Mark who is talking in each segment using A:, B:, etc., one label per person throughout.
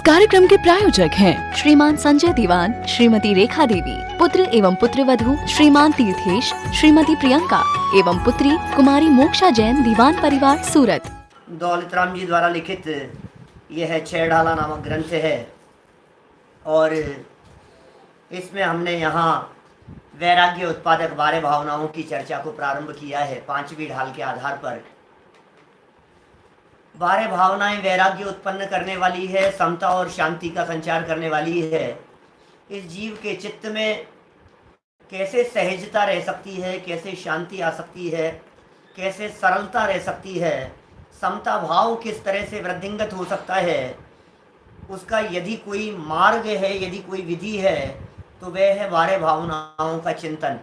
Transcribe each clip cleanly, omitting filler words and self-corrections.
A: कार्यक्रम के प्रायोजक हैं
B: श्रीमान संजय दीवान, श्रीमती रेखा देवी, पुत्र एवं पुत्रवधू श्रीमान तीर्थेश, श्रीमती प्रियंका एवं पुत्री कुमारी मोक्षा जैन, दीवान परिवार, सूरत।
C: दौलत राम जी द्वारा लिखित यह है छह ढाला नामक ग्रंथ है और इसमें हमने यहाँ वैराग्य उत्पादक 12 भावनाओं की चर्चा को प्रारंभ किया है। पांचवी ढाल के आधार पर 12 भावनाएं वैराग्य उत्पन्न करने वाली है, समता और शांति का संचार करने वाली है। इस जीव के चित्त में कैसे सहजता रह सकती है, कैसे शांति आ सकती है, कैसे सरलता रह सकती है, समता भाव किस तरह से वृद्धिंगत हो सकता है, उसका यदि कोई मार्ग है, यदि कोई विधि है तो वह है 12 भावनाओं का चिंतन।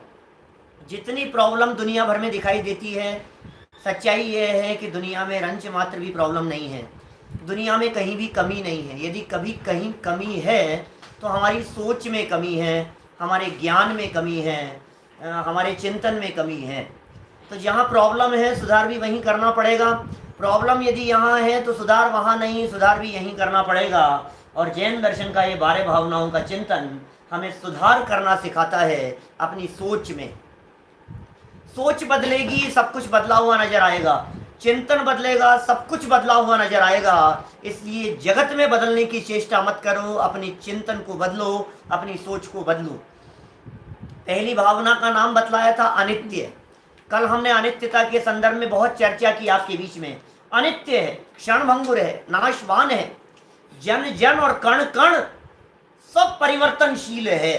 C: जितनी प्रॉब्लम दुनिया भर में दिखाई देती है, सच्चाई यह है कि दुनिया में रंच मात्र भी प्रॉब्लम नहीं है, दुनिया में कहीं भी कमी नहीं है। यदि कभी कहीं कमी है तो हमारी सोच में कमी है, हमारे ज्ञान में कमी है, हमारे चिंतन में कमी है। तो जहाँ प्रॉब्लम है सुधार भी वहीं करना पड़ेगा। प्रॉब्लम यदि यहाँ है तो सुधार वहाँ नहीं, सुधार भी यहीं करना पड़ेगा। और जैन दर्शन का ये 12 भावनाओं का चिंतन हमें सुधार करना सिखाता है अपनी सोच में। सोच बदलेगी, सब कुछ बदला हुआ नजर आएगा। चिंतन बदलेगा, सब कुछ बदला हुआ नजर आएगा। इसलिए जगत में बदलने की चेष्टा मत करो, अपनी चिंतन को बदलो, अपनी सोच को बदलो। पहली भावना का नाम बतलाया था अनित्य। कल हमने अनित्यता के संदर्भ में बहुत चर्चा की आपके बीच में। अनित्य है, क्षणभंगुर है, नाशवान है, जन जन और कण कण सब परिवर्तनशील है,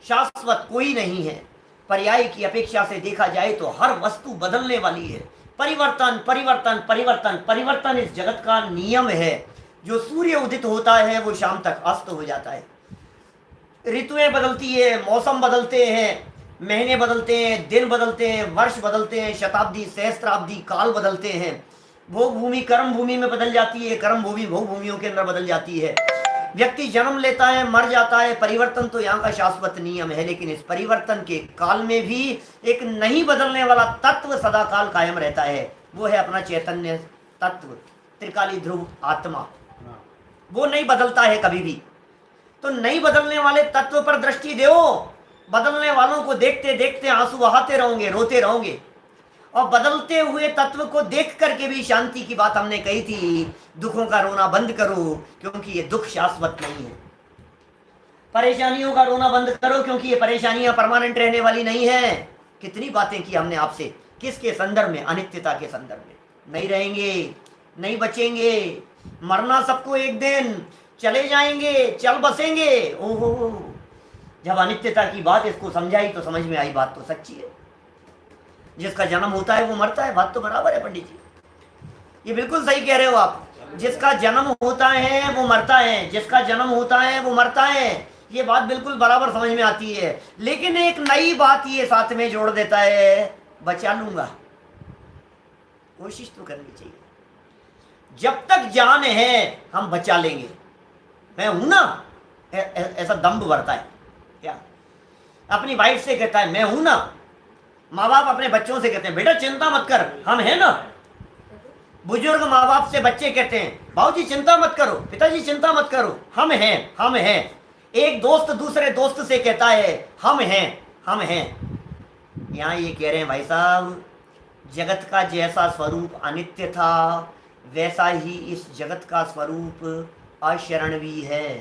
C: शाश्वत कोई नहीं है। पर्याय की अपेक्षा से देखा जाए तो हर वस्तु बदलने वाली है। परिवर्तन परिवर्तन परिवर्तन परिवर्तन इस जगत का नियम है। जो सूर्य उदित होता है वो शाम तक अस्त हो जाता है। ऋतुएं बदलती है, मौसम बदलते हैं, महीने बदलते हैं, दिन बदलते हैं, वर्ष बदलते हैं, शताब्दी सहस्त्राब्दी काल बदलते हैं। भोग भूमि कर्म भूमि में बदल जाती है, कर्म भूमि भोग भूमियों के अंदर बदल जाती है। व्यक्ति जन्म लेता है, मर जाता है। परिवर्तन तो यहाँ का शाश्वत नियम है, लेकिन इस परिवर्तन के काल में भी एक नहीं बदलने वाला तत्व सदा काल कायम रहता है। वो है अपना चैतन्य तत्व, त्रिकाली ध्रुव आत्मा। वो नहीं बदलता है कभी भी। तो नहीं बदलने वाले तत्व पर दृष्टि दो। बदलने वालों को देखते देखते आंसू बहाते रहोगे, रोते रहोगे। और बदलते हुए तत्व को देख करके भी शांति की बात हमने कही थी। दुखों का रोना बंद करो क्योंकि ये दुख शाश्वत नहीं है। परेशानियों का रोना बंद करो क्योंकि ये परेशानियां परमानेंट रहने वाली नहीं है। कितनी बातें की हमने आपसे, किसके संदर्भ में? अनित्यता के संदर्भ में। नहीं रहेंगे, नहीं बचेंगे, मरना सबको एक दिन, चले जाएंगे, चल बसेंगे। ओहो, जब अनित्यता की बात इसको समझाई तो समझ में आई बात तो सच्ची है। जिसका जन्म होता है वो मरता है, बात तो बराबर है पंडित जी, ये बिल्कुल सही कह रहे हो आप। जिसका जन्म होता है वो मरता है, जिसका जन्म होता है वो मरता है, ये बात बिल्कुल बराबर समझ में आती है। लेकिन एक नई बात ये साथ में जोड़ देता है, बचा लूंगा। कोशिश तो करनी चाहिए, जब तक जान है हम बचा लेंगे। मैं हूं ना, ऐसा दम्भ भरता है क्या? अपनी वाइफ से कहता है मैं हूं ना। माँ बाप अपने बच्चों से कहते हैं बेटा चिंता मत कर, हम हैं ना। बुजुर्ग माँ बाप से बच्चे कहते हैं बाबूजी चिंता मत करो, पिताजी चिंता मत करो, हम हैं, हम हैं। एक दोस्त दूसरे दोस्त से कहता है हम हैं, हम हैं। यहाँ ये कह रहे हैं भाई साहब, जगत का जैसा स्वरूप अनित्य था वैसा ही इस जगत का स्वरूप अशरणवी है।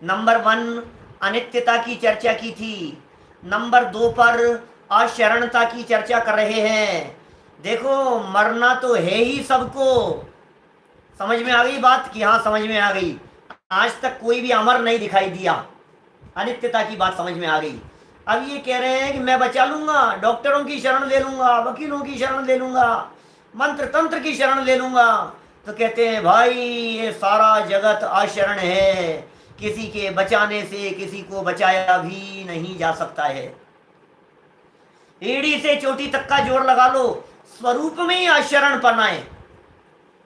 C: नंबर 1 अनित्यता की चर्चा की थी। नंबर 2 पर अशरणता की चर्चा कर रहे हैं। देखो मरना तो है ही सबको। समझ में आ गई बात कि हाँ समझ में आ गई? आज तक कोई भी अमर नहीं दिखाई दिया। अनित्यता की बात समझ में आ गई। अब ये कह रहे हैं कि मैं बचा लूंगा, डॉक्टरों की शरण ले लूंगा, वकीलों की शरण ले लूंगा, मंत्र तंत्र की शरण ले लूंगा। तो कहते हैं भाई ये सारा जगत अशरण है, किसी के बचाने से किसी को बचाया भी नहीं जा सकता है। एड़ी से चोटी तक का जोर लगा लो, स्वरूप में ही अशरण पना है।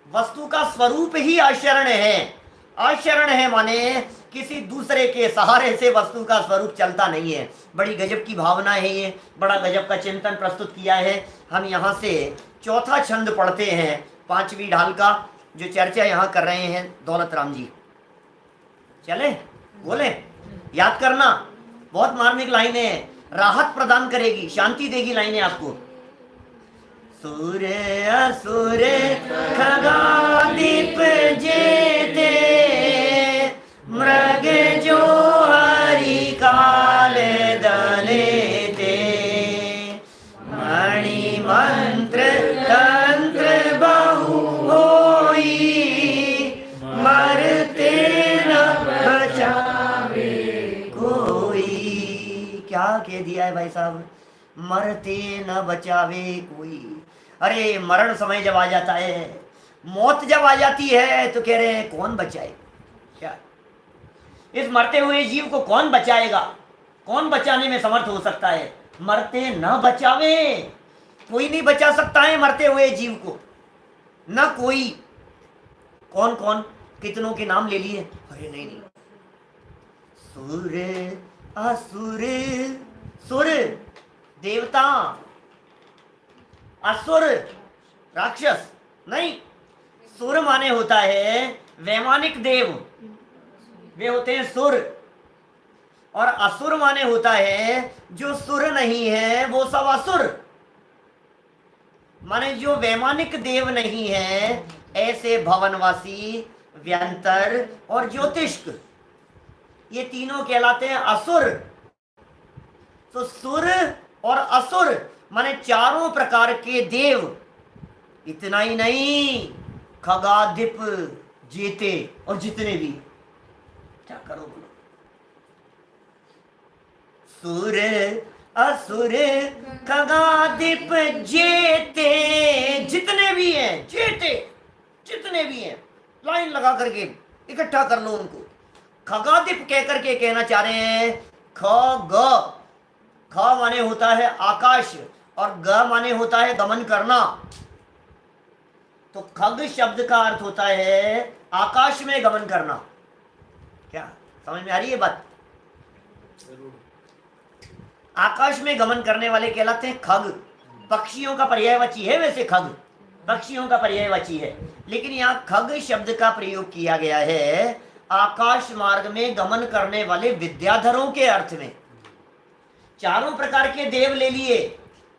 C: वस्तु का स्वरूप ही अशरण है। अशरण है माने किसी दूसरे के सहारे से वस्तु का स्वरूप चलता नहीं है। बड़ी गजब की भावना है ये, बड़ा गजब का चिंतन प्रस्तुत किया है। हम यहाँ से चौथा छंद पढ़ते हैं 5वीं ढाल का, जो चर्चा यहाँ कर रहे हैं दौलत राम जी, चले बोले, याद करना, बहुत मार्मिक लाइनें हैं, राहत प्रदान करेगी, शांति देगी लाइनें आपको। सूर्य असुर खगादीप जेते, मृग जो हरि काल दलेते, मणि मंत्र तंत्र बहु होई, मरते न बचावे कोई। क्या कह दिया है भाई साहब, मरते न बचावे कोई। अरे मरण समय जब आ जाता है, मौत जब आ जाती है, तो कह रहे हैं कौन बचाए, क्या इस मरते हुए जीव को कौन बचाएगा, कौन बचाने में समर्थ हो सकता है। मरते न बचावे, कोई नहीं बचा सकता है मरते हुए जीव को, न कोई। कौन कौन, कितनों के नाम ले लिए, अरे नहीं नहीं, सूर्य असुर, सुर देवता, असुर राक्षस नहीं, सुर माने होता है वैमानिक देव, वे होते हैं सुर, और असुर माने होता है जो सुर नहीं है वो सब असुर, माने जो वैमानिक देव नहीं है, ऐसे भवनवासी, व्यंतर और ज्योतिष्क, ये तीनों कहलाते हैं असुर। तो सुर और असुर माने चारों प्रकार के देव। इतना ही नहीं, खगाधिप जेते, और जितने भी, क्या करो बोलो, सुर असुर खगाधिप जेते, जितने भी हैं, जेते जितने भी हैं, लाइन लगा करके इकट्ठा कर लो उनको। खगाधिप कह करके कहना चाह रहे हैं ख ग, ख माने होता है आकाश और ग माने होता है गमन करना। तो खग शब्द का अर्थ होता है आकाश में गमन करना। क्या समझ में आ रही है बात? आकाश में गमन करने वाले कहलाते हैं खग। पक्षियों का पर्यायवाची है, वैसे खग पक्षियों का पर्यायवाची है, लेकिन यहाँ खग शब्द का प्रयोग किया गया है आकाश मार्ग में गमन करने वाले विद्याधरों के अर्थ में। चारों प्रकार के देव ले लिए,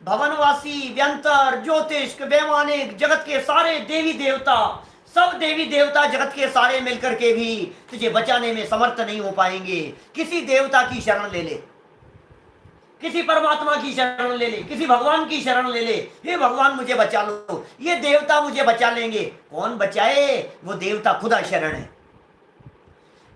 C: भवनवासी, व्यंतर, ज्योतिष, वैमानिक, जगत के सारे देवी देवता, सब देवी देवता जगत के सारे मिलकर के भी तुझे बचाने में समर्थ नहीं हो पाएंगे। किसी देवता की शरण ले ले, किसी परमात्मा की शरण ले ले, किसी भगवान की शरण ले ले, हे भगवान मुझे बचा लो, ये देवता मुझे बचा लेंगे। कौन बचाए? वो देवता खुदा शरण है।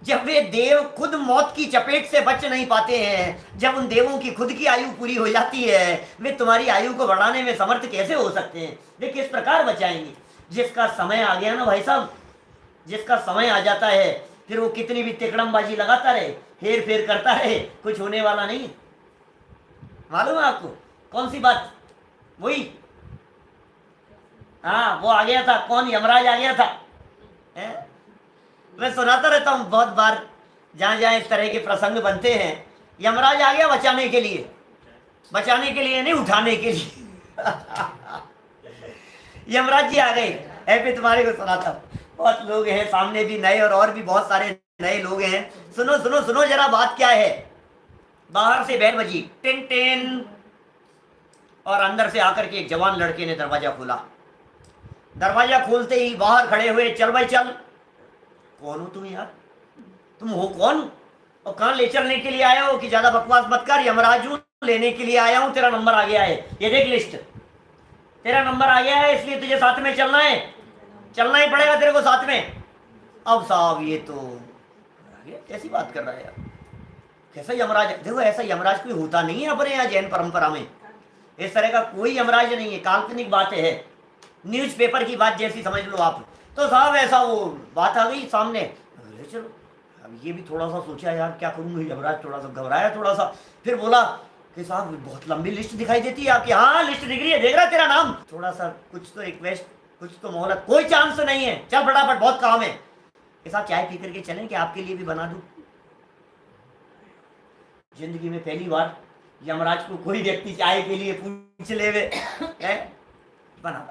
C: जब वे देव खुद मौत की चपेट से बच नहीं पाते हैं, जब उन देवों की खुद की आयु पूरी हो जाती है, वे तुम्हारी आयु को बढ़ाने में समर्थ कैसे हो सकते हैं? वे किस प्रकार बचाएंगे? जिसका समय आ गया ना भाई साहब, जिसका समय आ जाता है, फिर वो कितनी भी तिकड़मबाजी लगाता रहे, हेर फेर करता रहे, कुछ होने वाला नहीं। मालूम है आपको कौन सी बात? वही, हाँ वो आ गया था, कौन? यमराज आ गया था। मैं सुनाता रहता हूँ बहुत बार, जहाँ जहाँ इस तरह के प्रसंग बनते हैं, यमराज आ गया बचाने के लिए, बचाने के लिए नहीं, उठाने के लिए। यमराज जी आ गए। ऐसे तुम्हारे को सुनाता हूँ, बहुत लोग हैं सामने भी नए और भी बहुत सारे नए लोग हैं। सुनो सुनो सुनो जरा बात क्या है। बाहर से बैल बजी टिन टिन, और अंदर से आकर के एक जवान लड़के ने दरवाजा खोला। दरवाजा खोलते ही बाहर खड़े हुए, चल भाई चल। कौन हो तुम यार? तुम हो कौन और कहाँ ले चलने के लिए आए हो? कि ज्यादा बकवास मत कर, यमराज हूं, लेने के लिए आया हूं, तेरा नंबर आ गया है, ये देख लिस्ट, तेरा नंबर आ गया है, इसलिए तुझे साथ में चलना है, चलना ही पड़ेगा तेरे को साथ में। अब साहब ये तो कैसी बात कर रहा है यार, कैसा यमराज? देखो ऐसा यमराज कोई होता नहीं है अपने यहाँ जैन परंपरा में, इस तरह का कोई यमराज नहीं है, काल्पनिक बात है, न्यूज़पेपर की बात जैसी समझ लो आप। तो साहब ऐसा वो बात आ गई सामने, चलो अब ये भी थोड़ा सा सोचा यार क्या करूँ, यमराज थोड़ा सा घबराया, थोड़ा सा फिर बोला कि साहब बहुत लंबी लिस्ट दिखाई देती है आपकी। हाँ लिस्ट दिख रही है, देख रहा तेरा नाम, थोड़ा सा कुछ तो रिक्वेस्ट, कुछ तो मोहलत, कोई चांस नहीं है, चल फटाफट बहुत काम है। कि साहब चाय पी करके चलें कि आपके लिए भी बना दूँ? जिंदगी में पहली बार यमराज को कोई व्यक्ति चाय के लिए पूछ ले, बना बना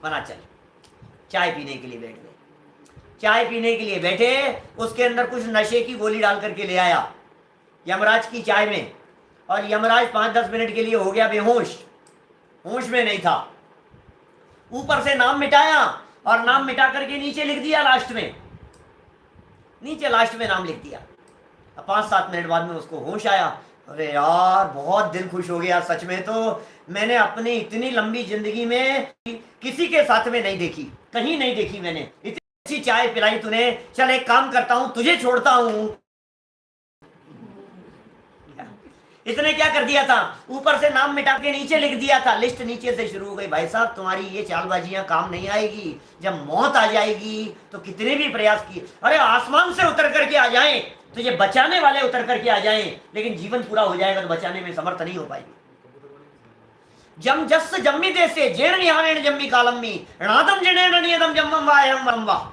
C: बना चल। चाय पीने के लिए बैठ गए। चाय पीने के लिए बैठे, उसके अंदर कुछ नशे की गोली डाल करके ले आया यमराज की चाय में, और यमराज 5-10 मिनट के लिए हो गया बेहोश, होश में नहीं था। ऊपर से नाम मिटाया, और नाम मिटा करके नीचे लिख दिया, लास्ट में नाम लिख दिया। 5-7 मिनट बाद में उसको होश आया। अरे यार, बहुत दिल खुश हो गया, सच में तो मैंने अपनी इतनी लंबी जिंदगी में किसी के साथ में नहीं देखी, कहीं नहीं देखी मैंने, इतनी अच्छी चाय पिलाई तूने। चल एक काम करता हूं, तुझे छोड़ता हूं। इसने क्या कर दिया था, ऊपर से नाम मिटा के नीचे लिख दिया था, लिस्ट नीचे से शुरू हो गई। भाई साहब, तुम्हारी ये चालबाजियां काम नहीं आएगी। जब मौत आ जाएगी तो कितने भी प्रयास किए, अरे आसमान से उतर करके आ जाएं, तुझे बचाने वाले उतर करके आ जाएं, लेकिन जीवन पूरा हो जाएगा तो बचाने में समर्थ नहीं हो पाएगी। जम जस जम्मी देसे जेण निहारेण जम्मी कालम्मी णादम जनेण नियदम जम्मम वायम वरम्वा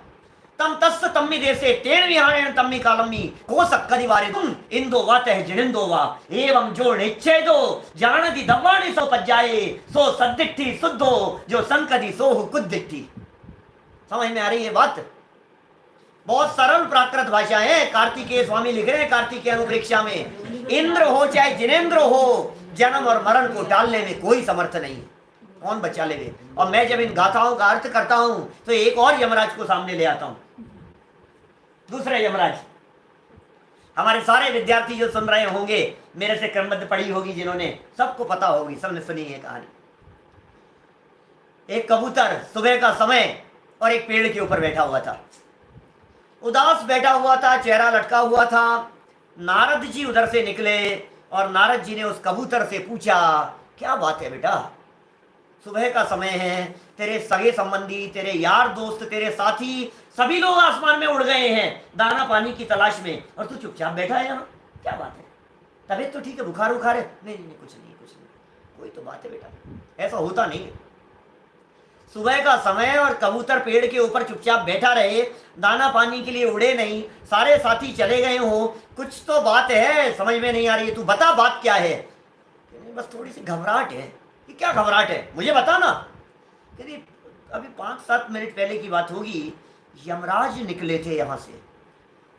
C: तम तस्स तम्मी देसे तेण विहारेण तम्मी कालम्मी को सक्कदि वारे तुम इंदो वातः जिनिंदो वा एवं जो निच्छेदो जानदि दव्वाणि सो पज्जाए सो सद्दिट्ठी सुद्धो जो संकदि सोहु कुद्दिट्ठी। समझ में आ रही है बात? बहुत सरल प्राकृत भाषा है। कार्तिकेय स्वामी लिख रहे हैं कार्तिकेय अनुप्रेक्षा में, इंद्र हो चाहे जिनेंद्र हो, जन्म और मरण को टालने में कोई समर्थ नहीं, कौन बचा लेवे। और मैं जब इन गाथाओं का अर्थ करता हूं तो एक और यमराज को सामने ले आता हूं, दूसरे यमराज। हमारे सारे विद्यार्थी जो सुन रहे होंगे, मेरे से क्रमबद्ध पढ़ी होगी जिन्होंने, सबको पता होगी, सबने सुनी है कहानी। एक कबूतर सुबह का समय और एक पेड़ के ऊपर बैठा हुआ था, उदास बैठा हुआ था, चेहरा लटका हुआ था। नारद जी उधर से निकले और नारद जी ने उस कबूतर से पूछा, क्या बात है बेटा, सुबह का समय है, तेरे सगे संबंधी, तेरे यार दोस्त, तेरे साथी सभी लोग आसमान में उड़ गए हैं दाना पानी की तलाश में, और तू चुपचाप बैठा है यहाँ, क्या बात है? तबीयत तो ठीक है, बुखार उखार है? नहीं, कुछ नहीं, कोई तो बात है बेटा, ऐसा होता नहीं है। सुबह का समय और कबूतर पेड़ के ऊपर चुपचाप बैठा रहे, दाना पानी के लिए उड़े नहीं, सारे साथी चले गए हो, कुछ तो बात है, समझ में नहीं आ रही है, तू बता बात क्या है? बस थोड़ी सी घबराहट है। ये क्या घबराहट है, मुझे बता ना। यदि अभी 5-7 मिनट पहले की बात होगी, यमराज निकले थे यहाँ से,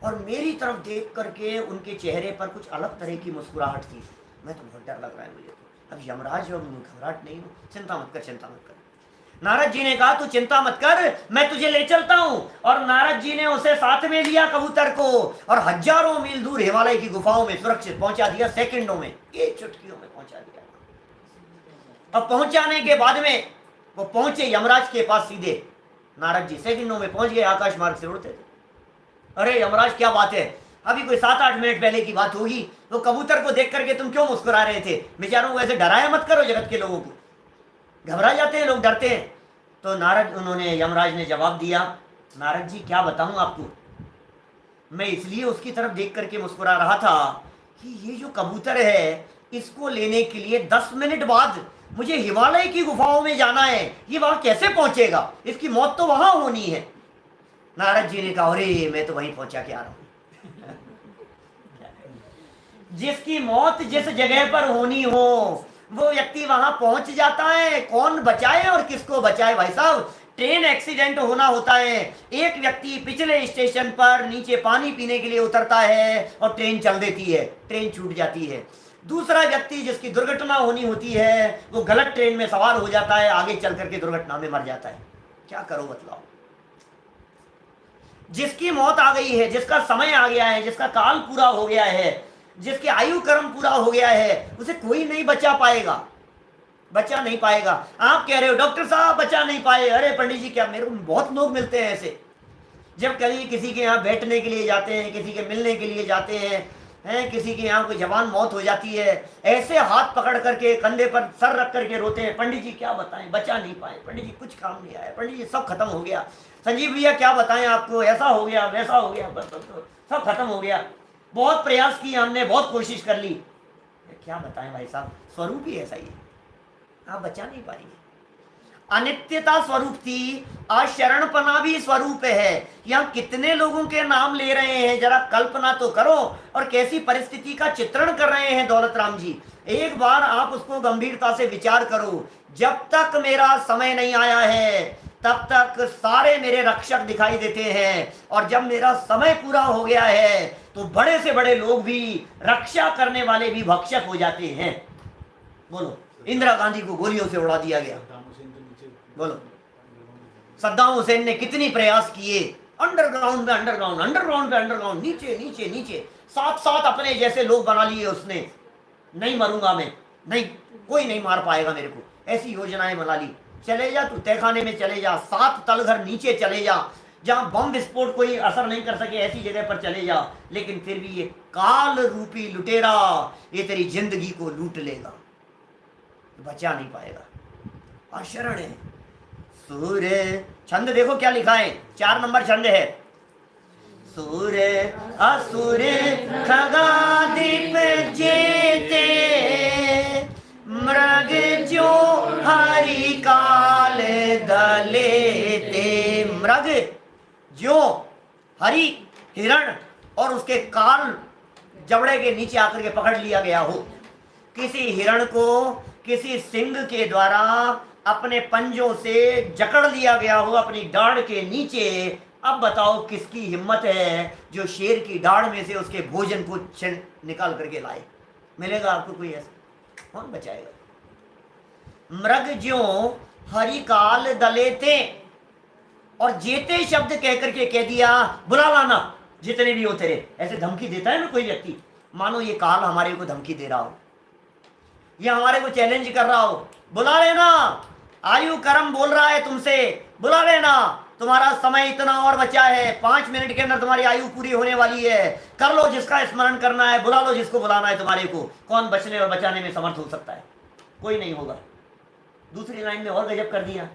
C: और मेरी तरफ देख करके उनके चेहरे पर कुछ अलग तरह की मुस्कुराहट थी। मैं तो बहुत डर लग रहा है मुझे तो। अब यमराज और घबराहट नहीं हो, चिंता मत कर, चिंता मत कर। नारद जी ने कहा, तू चिंता मत कर, मैं तुझे ले चलता हूं। और नारद जी ने उसे साथ में लिया कबूतर को, और हजारों मील दूर हिमालय की गुफाओं में सुरक्षित पहुंचा दिया, सेकंडों में, एक चुटकियों में पहुंचा दिया। अब पहुंचाने के बाद में वो पहुंचे यमराज के पास सीधे। नारद जी सेकंडों में पहुंच गए, आकाश मार्ग से उड़ते थे। अरे यमराज, क्या बात है? अभी कोई 7-8 मिनट पहले की बात होगी, वो कबूतर को देख करके तुम क्यों मुस्कुरा रहे थे? बेचारों को ऐसे डराया मत करो, जगत के लोगों को घबरा जाते हैं लोग, डरते हैं। तो यमराज ने जवाब दिया, नारद जी क्या बताऊं आपको, मैं इसलिए उसकी तरफ देख करके मुस्कुरा रहा था कि ये जो कबूतर है, इसको लेने के लिए 10 मिनट बाद मुझे हिमालय की गुफाओं में जाना है, ये वहां कैसे पहुंचेगा? इसकी मौत तो वहां होनी है। नारद जी ने कहा, अरे मैं तो वहीं पहुंचा के आ रहा हूं। जिसकी मौत जिस जगह पर होनी हो, वो व्यक्ति वहां पहुंच जाता है। कौन बचाए और किसको बचाए? भाई साहब, ट्रेन एक्सीडेंट होना होता है, एक व्यक्ति पिछले स्टेशन पर नीचे पानी पीने के लिए उतरता है और ट्रेन चल देती है, ट्रेन छूट जाती है। दूसरा व्यक्ति जिसकी दुर्घटना होनी होती है, वो गलत ट्रेन में सवार हो जाता है, आगे चल करके दुर्घटना में मर जाता है। क्या करो बतलाओ? जिसकी मौत आ गई है, जिसका समय आ गया है, जिसका काल पूरा हो गया है, जिसकी आयु कर्म पूरा हो गया है, उसे कोई नहीं बचा पाएगा, बचा नहीं पाएगा। आप कह रहे हो डॉक्टर साहब बचा नहीं पाए, अरे पंडित जी क्या, मेरे को बहुत लोग मिलते हैं ऐसे, जब कभी किसी के यहाँ बैठने के लिए जाते हैं, किसी के मिलने के लिए जाते हैं, किसी के यहाँ कोई जवान मौत हो जाती है, ऐसे हाथ पकड़ करके कंधे पर सर रख करके रोते हैं, पंडित जी क्या बताएं, बचा नहीं पाए, पंडित जी कुछ काम नहीं आया, पंडित जी सब खत्म हो गया, संजीव भैया क्या बताएं आपको, ऐसा हो गया वैसा हो गया, बस सब खत्म हो गया, बहुत प्रयास किए हमने, बहुत कोशिश कर ली। क्या बताएं भाई साहब, स्वरूप ही ऐसा ही है, आप बचा नहीं पाएंगे। अनित्यता स्वरूप थी, अशरणपना भी स्वरूप है। यहाँ कितने लोगों के नाम ले रहे हैं, जरा कल्पना तो करो, और कैसी परिस्थिति का चित्रण कर रहे हैं दौलत राम जी। एक बार आप उसको गंभीरता से विचार करो। जब तक मेरा समय नहीं आया है, तब तक सारे मेरे रक्षक दिखाई देते हैं, और जब मेरा समय पूरा हो गया है तो बड़े से बड़े लोग भी, रक्षा करने वाले भी भक्षक हो जाते हैं। बोलो, इंदिरा गांधी को गोलियों से उड़ा दिया गया। बोलो, सद्दाम हुसैन ने कितनी प्रयास किए, अंडरग्राउंड पे अंडरग्राउंड, अंडरग्राउंड पे अंडरग्राउंड, नीचे नीचे नीचे, साथ साथ अपने जैसे लोग बना लिए उसने। नहीं मरूंगा मैं, नहीं कोई नहीं मार पाएगा मेरे को, ऐसी योजनाएं बना ली। चले जा तू तहखाने में, चले जा, 7 तलघर नीचे चले जा, जहां बम विस्फोट कोई असर नहीं कर सके, ऐसी जगह पर चले जा। लेकिन फिर भी ये काल रूपी लुटेरा ये तेरी जिंदगी को लूट लेगा, बचा नहीं पाएगा। अशरण है सूर्य। छंद देखो क्या लिखा है, 4 नंबर छंद है। सूर्य असुर खगादीप जेते, मृग जो हरि काल दलेते। मृग जो हरि हिरण और उसके काल जबड़े के नीचे आकर के पकड़ लिया गया हो। किसी हिरण को किसी सिंह के द्वारा अपने पंजों से जकड़ लिया गया हो अपनी दाढ़ के नीचे। अब बताओ किसकी हिम्मत है जो शेर की दाढ़ में से उसके भोजन को निकाल करके लाए? मिलेगा आपको कोई ऐसा? कौन बचाएगा? मृग ज्यों हरि काल दलेते, और जेते शब्द कह करके कह दिया बुला लाना जितने भी हो तेरे। ऐसे धमकी देता है ना कोई व्यक्ति, मानो ये काल हमारे को धमकी दे रहा हो, ये हमारे को चैलेंज कर रहा हो, बुला लेना, आयु कर्म बोल रहा है तुमसे, बुला लेना, तुम्हारा समय इतना और बचा है, 5 मिनट के अंदर तुम्हारी आयु पूरी होने वाली है, कर लो जिसका स्मरण करना है, बुला लो जिसको बुलाना है तुम्हारे को। कौन बचने और बचाने में समर्थ हो सकता है? कोई नहीं होगा। दूसरी लाइन में और गजब कर दिया,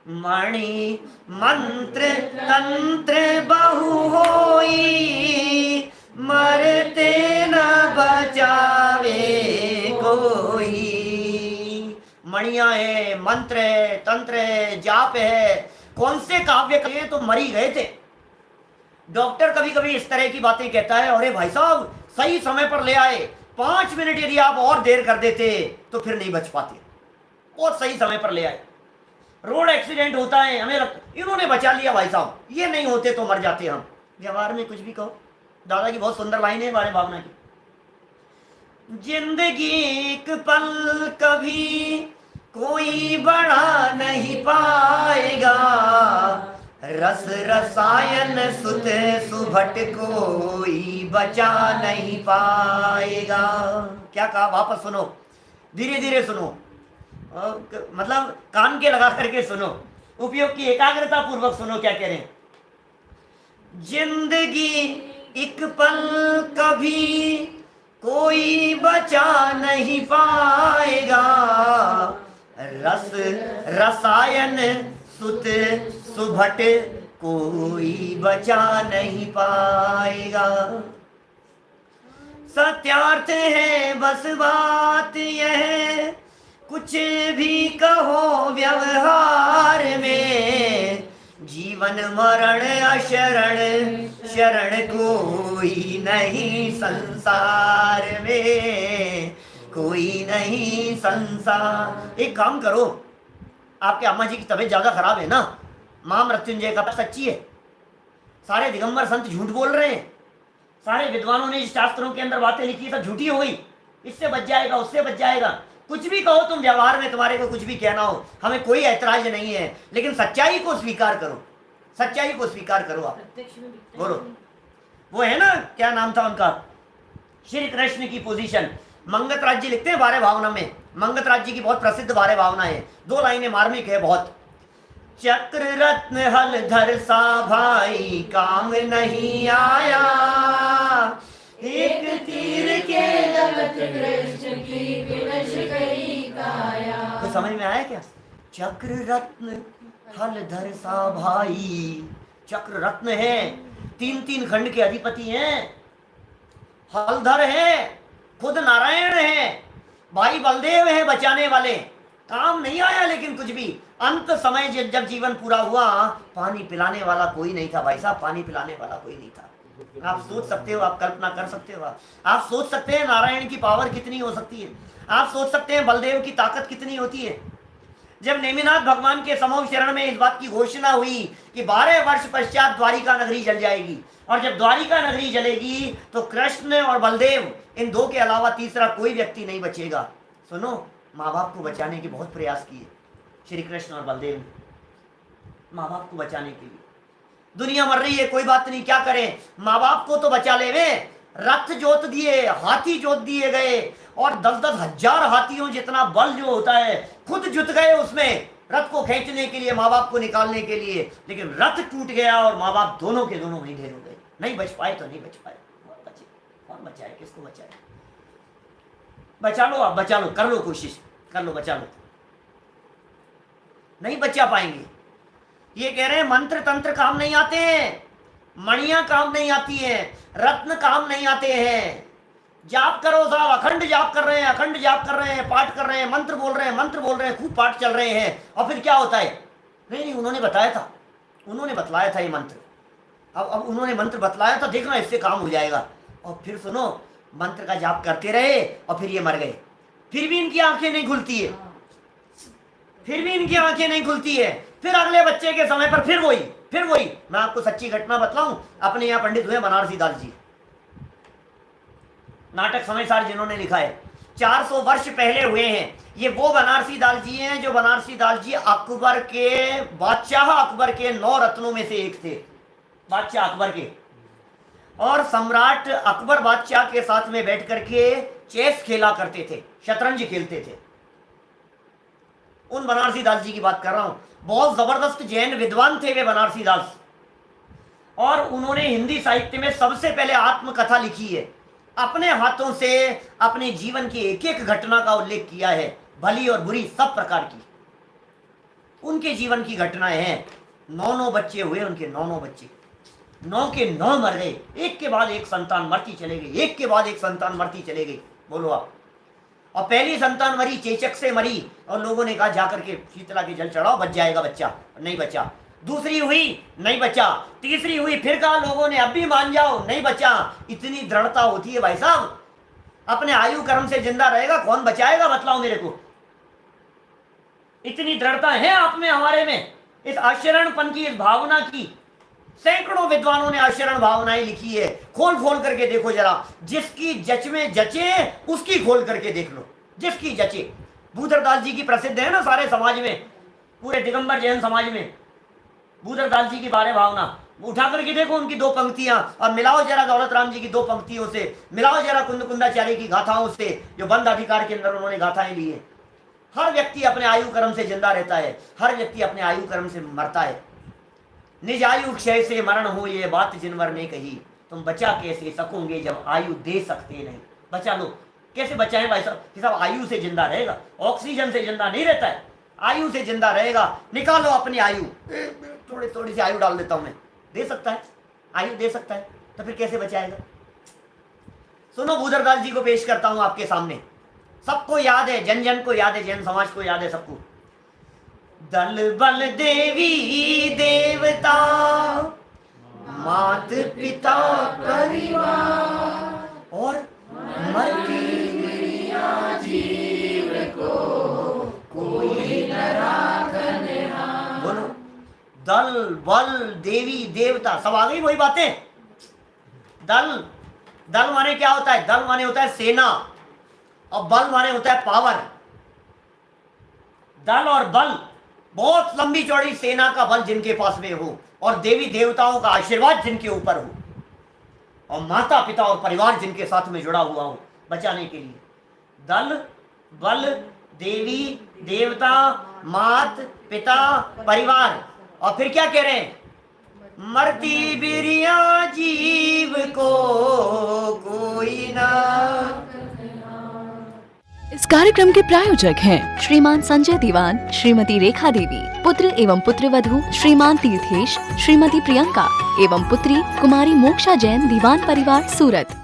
C: मणि मंत्र तंत्र बहु होई, मरते न बचावे कोई। मणियां है, मंत्र है, तंत्र है, जाप है, कौन से काव्य के तो मरी गए थे। डॉक्टर कभी कभी इस तरह की बातें कहता है, अरे भाई साहब सही समय पर ले आए, 5 मिनट यदि आप और देर कर देते तो फिर नहीं बच पाते, बहुत सही समय पर ले आए। रोड एक्सीडेंट होता है, हमें इन्होंने बचा लिया भाई साहब, ये नहीं होते तो मर जाते हम। व्यवहार में कुछ भी कहो। दादा की बहुत सुंदर लाइन है हमारे भावना की, जिंदगी एक पल कभी कोई बढ़ा नहीं पाएगा, रस रसायन सुत सुभट कोई बचा नहीं पाएगा। क्या कहा? वापस सुनो, धीरे धीरे सुनो, मतलब कान के लगा करके सुनो, उपयोग की एकाग्रता पूर्वक सुनो क्या कह रहे हैं। जिंदगी एक पल कभी कोई बचा नहीं पाएगा, रस रसायन सुत सुभट कोई बचा नहीं पाएगा। सत्यार्थ है बस बात यह, कुछ भी कहो व्यवहार में, जीवन मरण अशरण शरण कोई नहीं संसार में, कोई नहीं संसार। एक काम करो, आपके अम्मा जी की तबीयत ज्यादा खराब है ना, मां मृत्युंजय का सच्ची है, सारे दिगंबर संत झूठ बोल रहे हैं, सारे विद्वानों ने शास्त्रों के अंदर बातें लिखी सब झूठी हो गई, इससे बच जाएगा उससे बच जाएगा। कुछ भी कहो तुम व्यवहार में, तुम्हारे को कुछ भी कहना हो, हमें कोई ऐतराज नहीं है, लेकिन सच्चाई को स्वीकार करो, सच्चाई को स्वीकार करो। आप बोलो, वो है ना, क्या नाम था उनका, श्री कृष्ण की पोजीशन। मंगत राज्य लिखते हैं 12 भावना में, मंगत राज्य की बहुत प्रसिद्ध 12 भावना है, 2 लाइनें मार्मिक है बहुत। चक्र रत्न हलधर सा भाई काम नहीं आया, एक तीर के लगत कृष्ण की विनश गई काया। तो समझ में आया क्या? चक्र रत्न हलधर सा भाई, चक्र रत्न है, 3 खंड के अधिपति हैं, हलधर है, खुद नारायण है, भाई बलदेव है बचाने वाले। काम नहीं आया लेकिन कुछ भी, अंत समय जब जीवन पूरा हुआ, पानी पिलाने वाला कोई नहीं था भाई साहब, पानी पिलाने वाला कोई नहीं था। आप सोच सकते हो, आप कल्पना कर सकते हो, आप सोच सकते हैं नारायण की पावर कितनी हो सकती है, आप सोच सकते हैं बलदेव की ताकत कितनी होती है। जब नेमिनाथ भगवान के समूह शरण में इस बात की घोषणा हुई कि 12 वर्ष पश्चात द्वारिका नगरी जल जाएगी, और जब द्वारिका नगरी जलेगी तो कृष्ण और बलदेव इन दो के अलावा तीसरा कोई व्यक्ति नहीं बचेगा। सुनो, माँ बाप को बचाने के बहुत प्रयास किए श्री कृष्ण और बलदेव, माँ बाप को बचाने के लिए। दुनिया मर रही है, कोई बात नहीं, क्या करें, माँ बाप को तो बचा ले। वे रथ जोत दिए, हाथी जोत दिए गए, और 10-10 हजार हाथियों जितना बल जो होता है खुद जुट गए उसमें रथ को खींचने के लिए, माँ बाप को निकालने के लिए। लेकिन रथ टूट गया और माँ बाप दोनों के दोनों वहीं ढेर हो गए। नहीं बच पाए तो नहीं बच पाए। कौन बचाए, किसको बचाए? बचा लो, आप बचा लो, कर लो, कोशिश कर लो, बचा लो। नहीं बचा पाएंगे। ये कह रहे हैं मंत्र तंत्र काम नहीं आते हैं, मणियां काम नहीं आती हैं, रत्न काम नहीं आते हैं। जाप करो साहब, अखंड जाप कर रहे हैं, अखंड जाप कर रहे हैं, पाठ कर रहे हैं, मंत्र बोल रहे हैं, मंत्र बोल रहे हैं, खूब पाठ चल रहे हैं, और फिर क्या होता है? नहीं, उन्होंने बताया था, उन्होंने बतलाया था ये मंत्र। अब उन्होंने मंत्र बतलाया था, देखना इससे काम हो जाएगा। और फिर सुनो, मंत्र का जाप करते रहे और फिर ये मर गए। फिर भी इनकी आंखें नहीं खुलती है, फिर भी इनकी आंखें नहीं खुलती है। फिर अगले बच्चे के समय पर फिर वही। मैं आपको सच्ची घटना बतलाऊं, अपने यहाँ पंडित हुए बनारसी दास जी, नाटक समयसार जिन्होंने लिखा है, 400 वर्ष पहले हुए हैं। ये वो बनारसी दास जी हैं जो बनारसी दास जी अकबर के, बादशाह अकबर के 9 रत्नों में से एक थे, बादशाह अकबर के। और सम्राट अकबर बादशाह के साथ में बैठ करके चेस खेला करते थे, शतरंज खेलते थे। उन बनारसी दास जी की बात कर रहा हूं। बहुत जबरदस्त जैन विद्वान थे वे बनारसी दास, और उन्होंने हिंदी साहित्य में सबसे पहले आत्मकथा लिखी है। अपने हाथों से अपने जीवन की एक एक घटना का उल्लेख किया है, भली और बुरी सब प्रकार की उनके जीवन की घटनाएं हैं। 9 बच्चे हुए उनके, 9 बच्चे, 9 के 9 मर गए। एक के बाद एक संतान मरती चले गई, एक के बाद एक संतान मरती चले गई। बोलो आप। और पहली संतान मरी, चेचक से मरी, और लोगों ने कहा जाकर के शीतला के जल चढ़ाओ, बच जाएगा बच्चा, नहीं बचा। दूसरी हुई, नहीं बचा। तीसरी हुई, फिर कहा लोगों ने अब भी मान जाओ, नहीं बचा। इतनी दृढ़ता होती है भाई साहब, अपने आयु कर्म से जिंदा रहेगा, कौन बचाएगा बतलाओ मेरे को। इतनी दृढ़ता है आप में, हमारे में, इस आचरणपन की, इस भावना की। सैकड़ों विद्वानों ने आचरण भावनाएं लिखी है, खोल खोल करके देखो जरा। जिसकी जच में जचे उसकी खोल करके देख लो, जिसकी जचे। भूधरदास जी की प्रसिद्ध है ना सारे समाज में, पूरे दिगंबर जैन समाज में भूधरदास जी की बारे भावना उठा करके देखो, उनकी 2 पंक्तियां, और मिलाओ जरा दौलत राम जी की 2 पंक्तियों से, मिलाओ जरा कुंदकुंदाचार्य की गाथाओं से, जो बंद अधिकार के अंदर उन्होंने गाथाएं ली है। हर व्यक्ति अपने आयु कर्म से जिंदा रहता है, हर व्यक्ति अपने आयु कर्म से मरता है। निज आयु क्षय से मरण हो, ये बात जिनवर ने कही, तुम बचा कैसे सकोगे जब आयु दे सकते नहीं। बचा लो, कैसे बचाएं भाई साहब? कि साहब आयु से जिंदा रहेगा, ऑक्सीजन से जिंदा नहीं रहता है, आयु से जिंदा रहेगा। निकालो अपनी आयु, थोड़ी सी आयु डाल देता हूं मैं, दे सकता है, आयु दे सकता है, तो फिर कैसे बचाएगा? सुनो, भूधरदास जी को पेश करता हूं आपके सामने, सबको याद है, जन जन को याद है, जैन समाज को याद है सबको। दल बल देवी देवता, मात पिता परिवार, और मरती जीव को कोई न राखने हार। बोलो, दल बल देवी देवता, सब आ गई वही बातें। दल माने क्या होता है? दल माने होता है सेना, और बल माने होता है पावर। दल और बल, बहुत लंबी चौड़ी सेना का बल जिनके पास में हो, और देवी देवताओं का आशीर्वाद जिनके ऊपर हो, और माता पिता और परिवार जिनके साथ में जुड़ा हुआ हो बचाने के लिए। दल बल देवी देवता मात पिता परिवार, और फिर क्या कह रहे हैं? मरती बिरिया जीव को कोई ना।
A: इस कार्यक्रम के प्रायोजक हैं
B: श्रीमान संजय दीवान, श्रीमती रेखा देवी, पुत्र एवं पुत्रवधू श्रीमान तीर्थेश, श्रीमती प्रियंका एवं पुत्री कुमारी मोक्षा जैन, दीवान परिवार, सूरत।